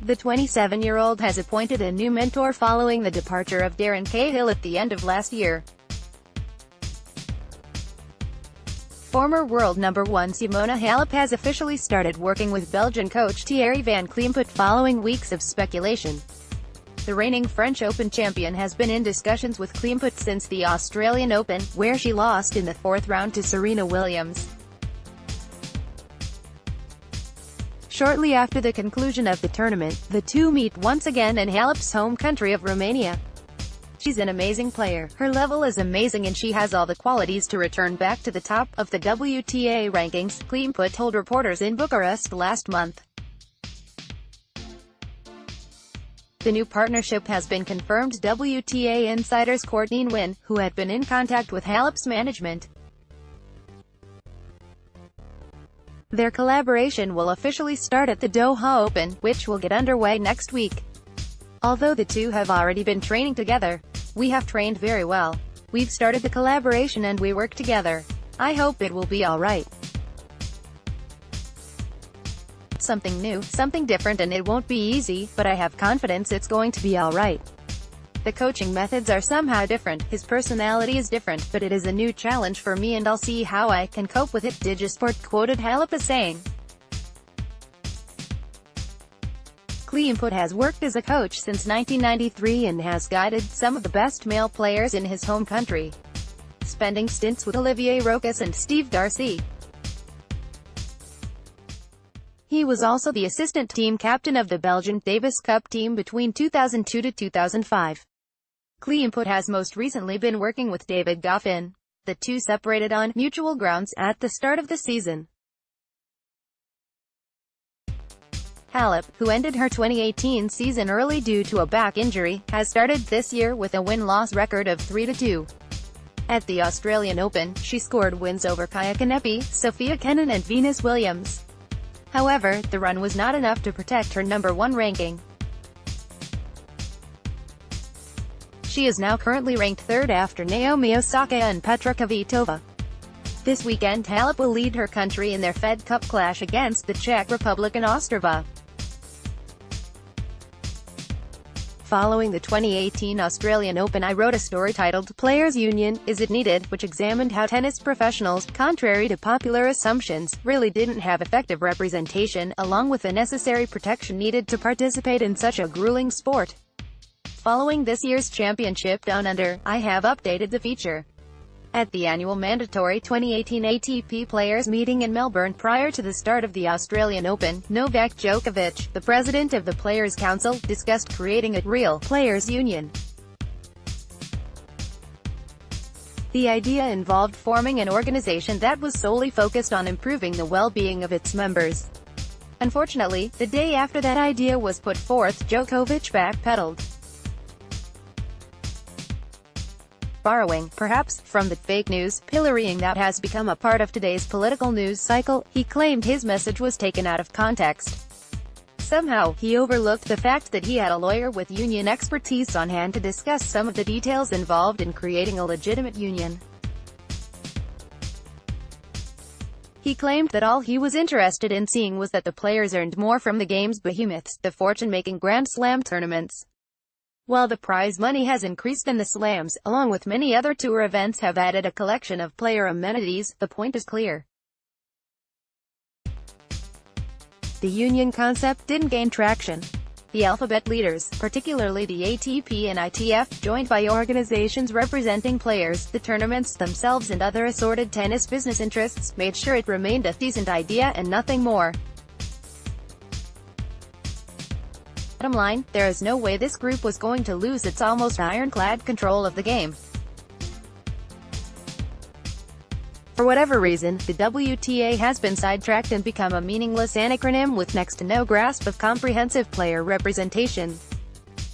The 27-year-old has appointed a new mentor following the departure of Darren Cahill at the end of last year. Former world #1 Simona Halep has officially started working with Belgian coach Thierry Van Cleemput following weeks of speculation. The reigning French Open champion has been in discussions with Cleemput since the Australian Open, where she lost in the fourth round to Serena Williams. Shortly after the conclusion of the tournament, the two meet once again in Halep's home country of Romania. She's an amazing player, her level is amazing and she has all the qualities to return back to the top of the WTA rankings, Cleemput told reporters in Bucharest last month. The new partnership has been confirmed. WTA insiders Courtney Nguyen, who had been in contact with Halep's management. Their collaboration will officially start at the Doha Open, which will get underway next week. Although the two have already been training together, we have trained very well. We've started the collaboration and we work together. I hope it will be alright. Something new, something different, and it won't be easy, but I have confidence it's going to be alright. The coaching methods are somehow different, his personality is different, but it is a new challenge for me and I'll see how I can cope with it, Digisport quoted Halep as saying. Cleemput has worked as a coach since 1993 and has guided some of the best male players in his home country, spending stints with Olivier Rochus and Steve Darcy. He was also the assistant team captain of the Belgian Davis Cup team between 2002 to 2005. Cleemput has most recently been working with David Goffin. The two separated on mutual grounds at the start of the season. Halep, who ended her 2018 season early due to a back injury, has started this year with a win-loss record of 3-2. At the Australian Open, she scored wins over Kaia Kanepi, Sofia Kenin and Venus Williams. However, the run was not enough to protect her #1 ranking. She is now currently ranked third after Naomi Osaka and Petra Kvitova. This weekend Halep will lead her country in their Fed Cup clash against the Czech Republic in Ostrava. Following the 2018 Australian Open, I wrote a story titled "Players' Union, Is It Needed?", which examined how tennis professionals, contrary to popular assumptions, really didn't have effective representation, along with the necessary protection needed to participate in such a grueling sport. Following this year's championship Down Under, I have updated the feature. At the annual mandatory 2018 ATP Players meeting in Melbourne prior to the start of the Australian Open, Novak Djokovic, the president of the Players' Council, discussed creating a real players' union. The idea involved forming an organization that was solely focused on improving the well-being of its members. Unfortunately, the day after that idea was put forth, Djokovic backpedaled. Borrowing, perhaps, from the fake news pillorying that has become a part of today's political news cycle, he claimed his message was taken out of context. Somehow, he overlooked the fact that he had a lawyer with union expertise on hand to discuss some of the details involved in creating a legitimate union. He claimed that all he was interested in seeing was that the players earned more from the game's behemoths, the fortune-making Grand Slam tournaments. While the prize money has increased and the slams, along with many other tour events, have added a collection of player amenities, the point is clear. The union concept didn't gain traction. The alphabet leaders, particularly the ATP and ITF, joined by organizations representing players, the tournaments themselves and other assorted tennis business interests, made sure it remained a decent idea and nothing more. Bottom line, there is no way this group was going to lose its almost ironclad control of the game. For whatever reason, the WTA has been sidetracked and become a meaningless acronym with next to no grasp of comprehensive player representation.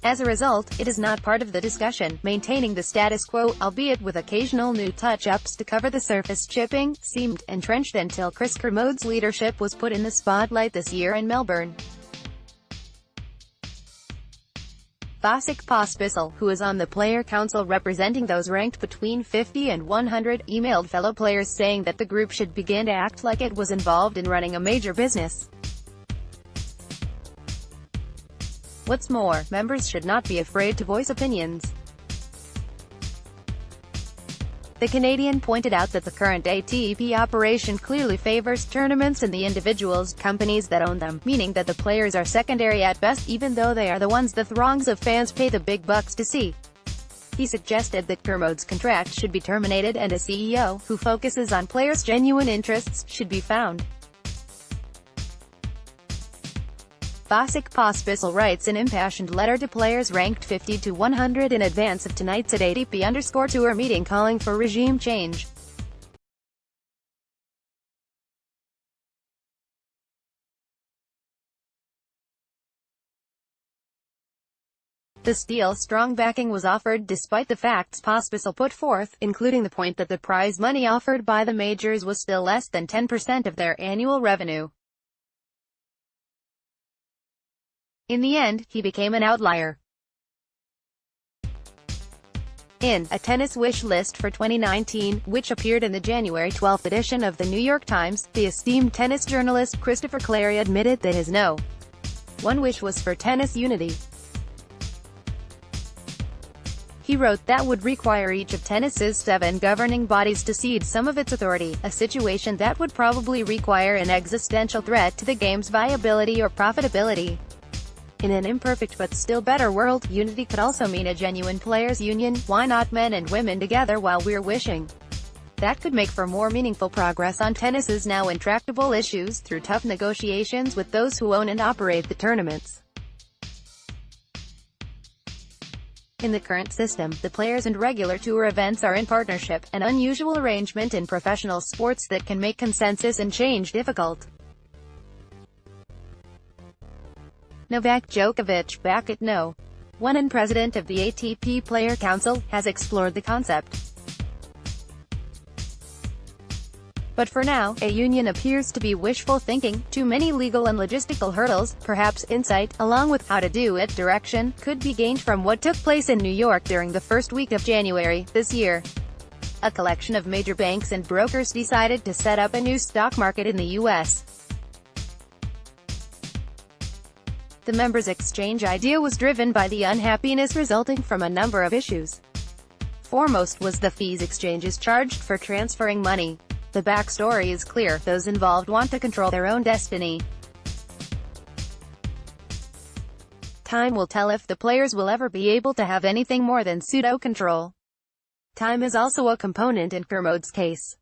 As a result, it is not part of the discussion, maintaining the status quo, albeit with occasional new touch-ups to cover the surface. Chipping seemed entrenched until Chris Kermode's leadership was put in the spotlight this year in Melbourne. Vasek Pospisil, who is on the player council representing those ranked between 50 and 100, emailed fellow players saying that the group should begin to act like it was involved in running a major business. What's more, members should not be afraid to voice opinions. The Canadian pointed out that the current ATP operation clearly favors tournaments and the individuals, companies that own them, meaning that the players are secondary at best, even though they are the ones the throngs of fans pay the big bucks to see. He suggested that Kermode's contract should be terminated and a CEO, who focuses on players' genuine interests, should be found. Vasek Pospisil writes an impassioned letter to players ranked 50 to 100 in advance of tonight's ATP_Tour meeting calling for regime change. The steel-strong backing was offered despite the facts Pospisil put forth, including the point that the prize money offered by the majors was still less than 10% of their annual revenue. In the end, he became an outlier. In a tennis wish list for 2019, which appeared in the January 12 edition of the New York Times, the esteemed tennis journalist Christopher Clarey admitted that his No.1 wish was for tennis unity. He wrote that would require each of tennis's 7 governing bodies to cede some of its authority, a situation that would probably require an existential threat to the game's viability or profitability. In an imperfect but still better world, unity could also mean a genuine players' union. Why not men and women together while we're wishing? That could make for more meaningful progress on tennis's now intractable issues through tough negotiations with those who own and operate the tournaments. In the current system, the players and regular tour events are in partnership, an unusual arrangement in professional sports that can make consensus and change difficult. Novak Djokovic, back at No.1 and president of the ATP Player Council, has explored the concept. But for now, a union appears to be wishful thinking. Too many legal and logistical hurdles, perhaps insight, along with how to do it direction, could be gained from what took place in New York during the first week of January, this year. A collection of major banks and brokers decided to set up a new stock market in the U.S. The members' exchange idea was driven by the unhappiness resulting from a number of issues. Foremost was the fees exchanges charged for transferring money. The backstory is clear: those involved want to control their own destiny. Time will tell if the players will ever be able to have anything more than pseudo-control. Time is also a component in Kermode's case.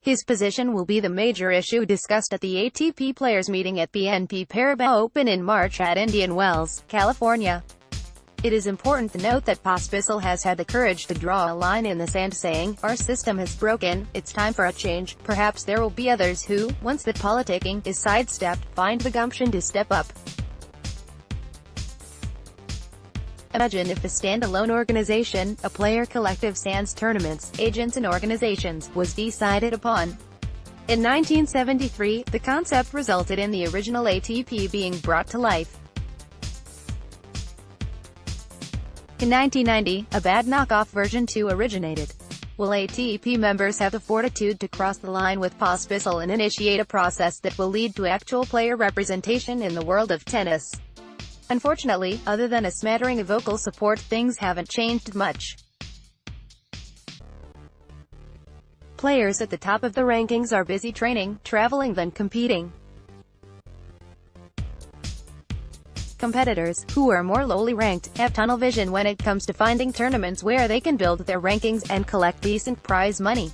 His position will be the major issue discussed at the ATP Players Meeting at BNP Paribas Open in March at Indian Wells, California. It is important to note that Pospisil has had the courage to draw a line in the sand saying, "Our system has broken, it's time for a change." Perhaps there will be others who, once the politicking is sidestepped, find the gumption to step up. Imagine if a standalone organization, a player collective sans tournaments, agents and organizations, was decided upon. In 1973, the concept resulted in the original ATP being brought to life. In 1990, a bad knockoff version 2 originated. Will ATP members have the fortitude to cross the line with Pospisil and initiate a process that will lead to actual player representation in the world of tennis? Unfortunately, other than a smattering of vocal support, things haven't changed much. Players at the top of the rankings are busy training, traveling than competing. Competitors, who are more lowly ranked, have tunnel vision when it comes to finding tournaments where they can build their rankings and collect decent prize money.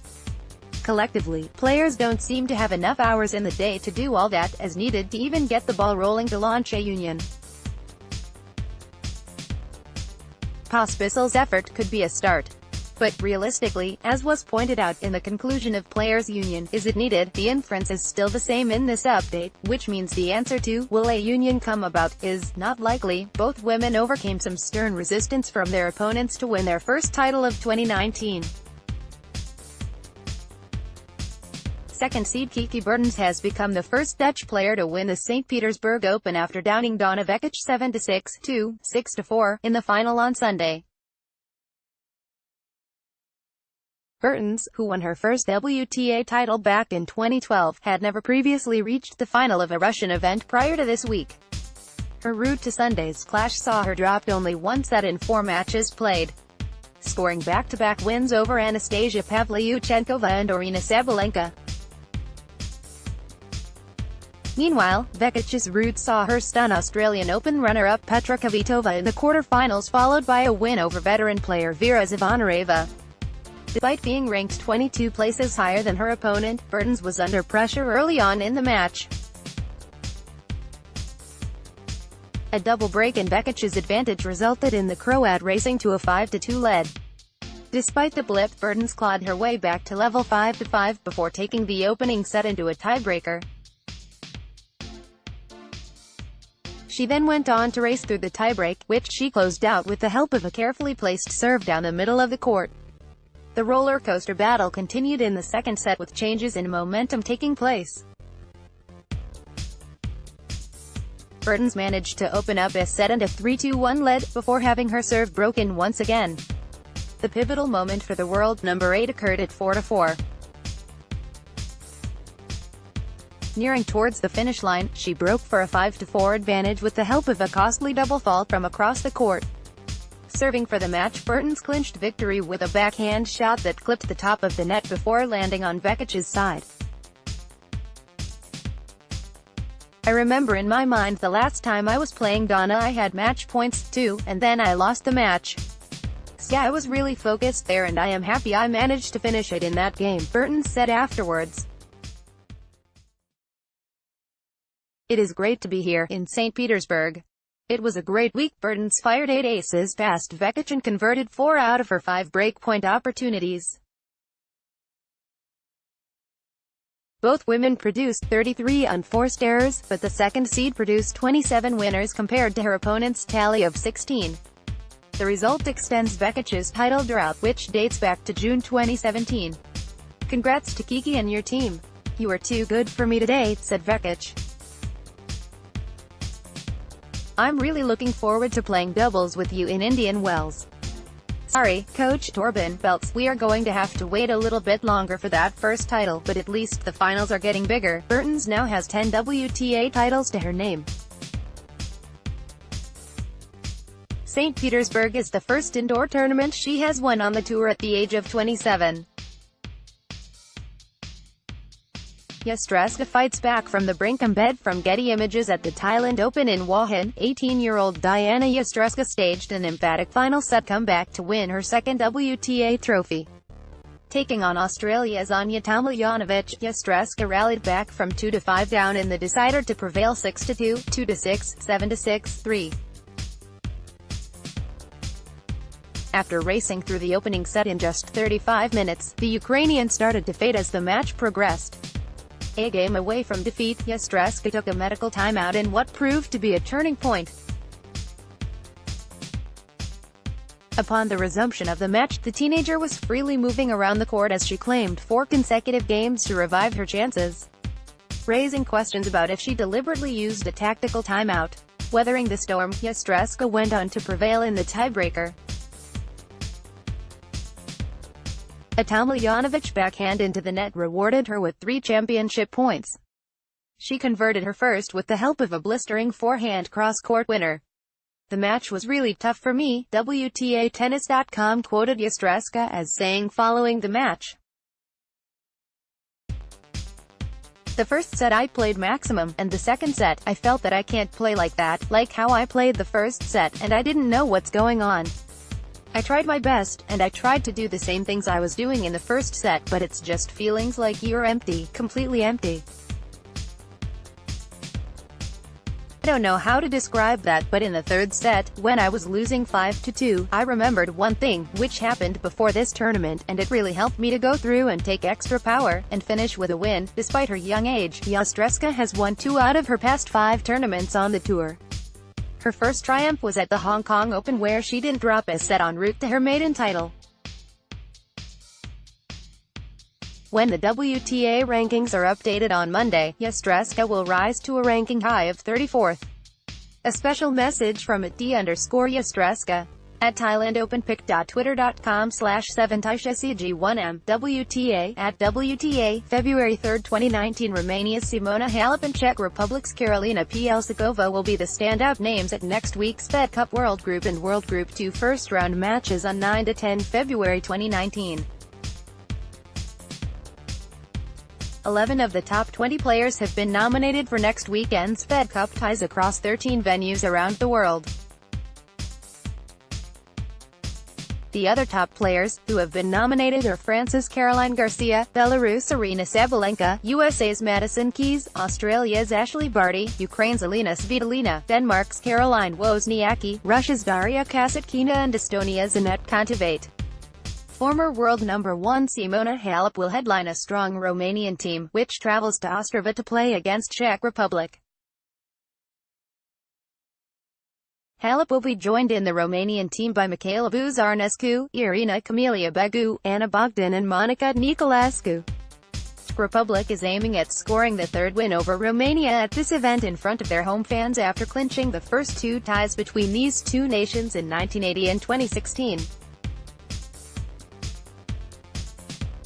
Collectively, players don't seem to have enough hours in the day to do all that is needed to even get the ball rolling to launch a union. Pospisil's effort could be a start. But realistically, as was pointed out in the conclusion of Players' Union, is it needed? The inference is still the same in this update, which means the answer to, will a union come about, is not likely. Both women overcame some stern resistance from their opponents to win their first title of 2019. Second seed Kiki Bertens has become the first Dutch player to win the St. Petersburg Open after downing Donna Vekic 7-6, 2, 6-4, in the final on Sunday. Bertens, who won her first WTA title back in 2012, had never previously reached the final of a Russian event prior to this week. Her route to Sunday's clash saw her dropped only one set in 4 matches played, scoring back-to-back wins over Anastasia Pavlyuchenkova and Aryna Sabalenka. Meanwhile, Bekic's route saw her stun Australian Open runner-up Petra Kvitova in the quarter-finals, followed by a win over veteran player Vera Zvonareva. Despite being ranked 22 places higher than her opponent, Bertens was under pressure early on in the match. A double break in Bekic's advantage resulted in the Croat racing to a 5-2 lead. Despite the blip, Bertens clawed her way back to level 5-5 before taking the opening set into a tiebreaker. She then went on to race through the tiebreak, which she closed out with the help of a carefully placed serve down the middle of the court. The roller coaster battle continued in the second set with changes in momentum taking place. Bertens managed to open up a set and a 3-1 lead, before having her serve broken once again. The pivotal moment for the world number 8 occurred at 4-4. Nearing towards the finish line, she broke for a 5-4 advantage with the help of a costly double fault from across the court. Serving for the match, Bertens clinched victory with a backhand shot that clipped the top of the net before landing on Bekic's side. I remember in my mind the last time I was playing Donna I had match points too, and then I lost the match. So yeah, I was really focused there and I am happy I managed to finish it in that game, Bertens said afterwards. It is great to be here, in St. Petersburg. It was a great week. Bertens fired 8 aces past Bekic and converted 4 out of her 5 breakpoint opportunities. Both women produced 33 unforced errors, but the second seed produced 27 winners compared to her opponent's tally of 16. The result extends Bekic's title drought, which dates back to June 2017. Congrats to Kiki and your team. You are too good for me today, said Bekic. I'm really looking forward to playing doubles with you in Indian Wells. Sorry, Coach Torben Belts, we are going to have to wait a little bit longer for that first title, but at least the finals are getting bigger. Bertens now has 10 WTA titles to her name. St. Petersburg is the first indoor tournament she has won on the tour at the age of 27. Yastrezga fights back from the brink. Embed from Getty Images. At the Thailand Open in Wuhan, 18-year-old Diana Yastrezga staged an emphatic final set comeback to win her second WTA trophy. Taking on Australia's Anya Tomljanovic, Yastrezga rallied back from 2-5 down in the decider to prevail 6-2, 2-6, 7-6, 3. After racing through the opening set in just 35 minutes, the Ukrainian started to fade as the match progressed. A game away from defeat, Yastrezga took a medical timeout in what proved to be a turning point. Upon the resumption of the match, the teenager was freely moving around the court as she claimed 4 consecutive games to revive her chances, raising questions about if she deliberately used a tactical timeout. Weathering the storm, Yastrezga went on to prevail in the tiebreaker. A Tomljanovic backhand into the net rewarded her with 3 championship points. She converted her first with the help of a blistering forehand cross-court winner. The match was really tough for me, WTA Tennis.com quoted Yastrezga as saying following the match. The first set I played maximum, and the second set, I felt that I can't play like that, like how I played the first set, and I didn't know what's going on. I tried my best, and I tried to do the same things I was doing in the first set, but it's just feelings like you're empty, completely empty. I don't know how to describe that, but in the third set, when I was losing 5-2, I remembered one thing, which happened before this tournament, and it really helped me to go through and take extra power, and finish with a win. Despite her young age, Yastrezga has won 2 out of her past 5 tournaments on the tour. Her first triumph was at the Hong Kong Open, where she didn't drop a set en route to her maiden title. When the WTA rankings are updated on Monday, Yastrezga will rise to a ranking high of 34th. A special message from @D_Yastrezga. At Thailand Open pic.twitter.com/7TaishaCG1M WTA at WTA February 3, 2019 Romania's Simona Halep and Czech Republic's Karolina Pliskova will be the standout names at next week's Fed Cup World Group and World Group 2 first-round matches on 9–10 February 2019. 11 of the top 20 players have been nominated for next weekend's Fed Cup ties across 13 venues around the world. The other top players, who have been nominated are France's Caroline Garcia, Belarus' Aryna Sabalenka, USA's Madison Keys, Australia's Ashley Barty, Ukraine's Elena Svitolina, Denmark's Caroline Wozniacki, Russia's Daria Kasatkina and Estonia's Anett Kontaveit. Former world number 1 Simona Halep will headline a strong Romanian team, which travels to Ostrava to play against Czech Republic. Halep will be joined in the Romanian team by Michaela Buzarnescu, Irina Camelia Begu, Anna Bogdan and Monica Niculescu. Czech Republic is aiming at scoring the third win over Romania at this event in front of their home fans after clinching the first two ties between these two nations in 1980 and 2016.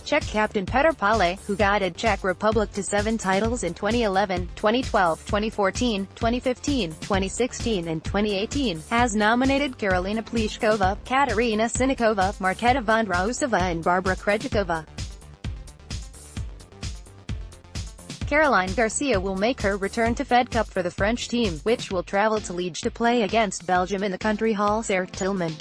Czech captain Petr Pále, who guided Czech Republic to 7 titles in 2011, 2012, 2014, 2015, 2016 and 2018, has nominated Karolina Pliskova, Katerina Sinikova, Marketa Vondrausova and Barbara Krejcikova. Caroline Garcia will make her return to Fed Cup for the French team, which will travel to Liège to play against Belgium in the country hall Serre-Tillman.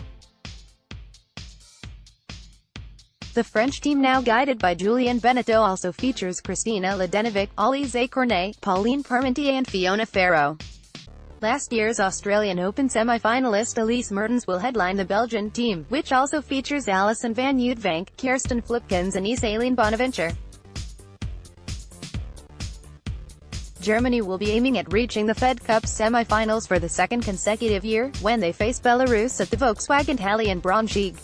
The French team, now guided by Julien Benneteau, also features Kristina Ladenovic, Alizé Cornet, Pauline Parmentier and Fiona Ferro. Last year's Australian Open semi-finalist Elise Mertens will headline the Belgian team, which also features Alison van Uytvanck, Kirsten Flipkens and Isaline Bonaventure. Germany will be aiming at reaching the Fed Cup semi-finals for the second consecutive year, when they face Belarus at the Volkswagen Halle in Braunschweig.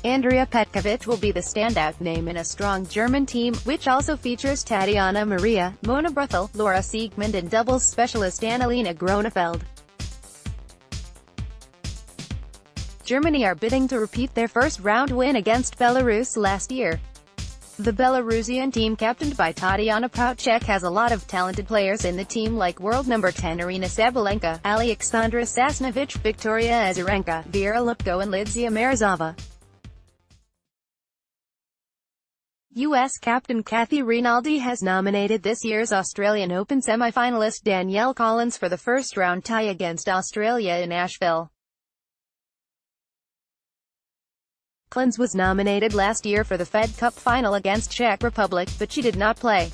Andrea Petkovic will be the standout name in a strong German team, which also features Tatiana Maria, Mona Bruthel, Laura Siegmund and doubles specialist Annalena Gronefeld. Germany are bidding to repeat their first-round win against Belarus last year. The Belarusian team, captained by Tatiana Pouchek, has a lot of talented players in the team like world number 10 Aryna Sabalenka, Alexandra Sasnovich, Victoria Azarenka, Vera Lipko and Lidzia Morozova. U.S. captain Kathy Rinaldi has nominated this year's Australian Open semi-finalist Danielle Collins for the first-round tie against Australia in Asheville. Collins was nominated last year for the Fed Cup final against Czech Republic, but she did not play.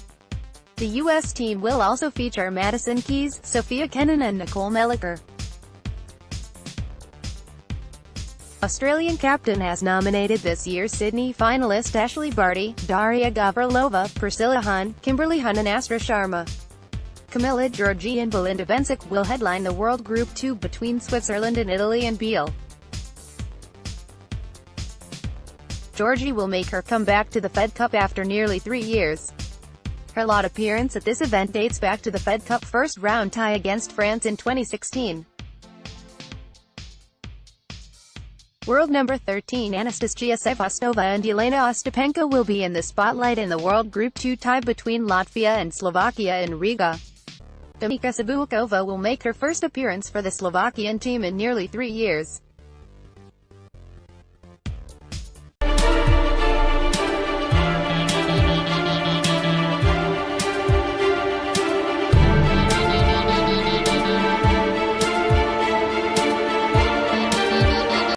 The U.S. team will also feature Madison Keys, Sophia Kenin and Nicole Melliker. Australian captain has nominated this year's Sydney finalist Ashley Barty, Daria Gavrilova, Priscilla Hahn, Kimberly Hunt and Astra Sharma. Camilla Giorgi and Belinda Bencic will headline the World Group 2 between Switzerland and Italy and Biel. Giorgi will make her comeback to the Fed Cup after nearly 3 years. Her last appearance at this event dates back to the Fed Cup first-round tie against France in 2016. World number 13 Anastasia Sevastova and Yelena Ostapenko will be in the spotlight in the World Group 2 tie between Latvia and Slovakia in Riga. Dominika Sabulkova will make her first appearance for the Slovakian team in nearly 3 years.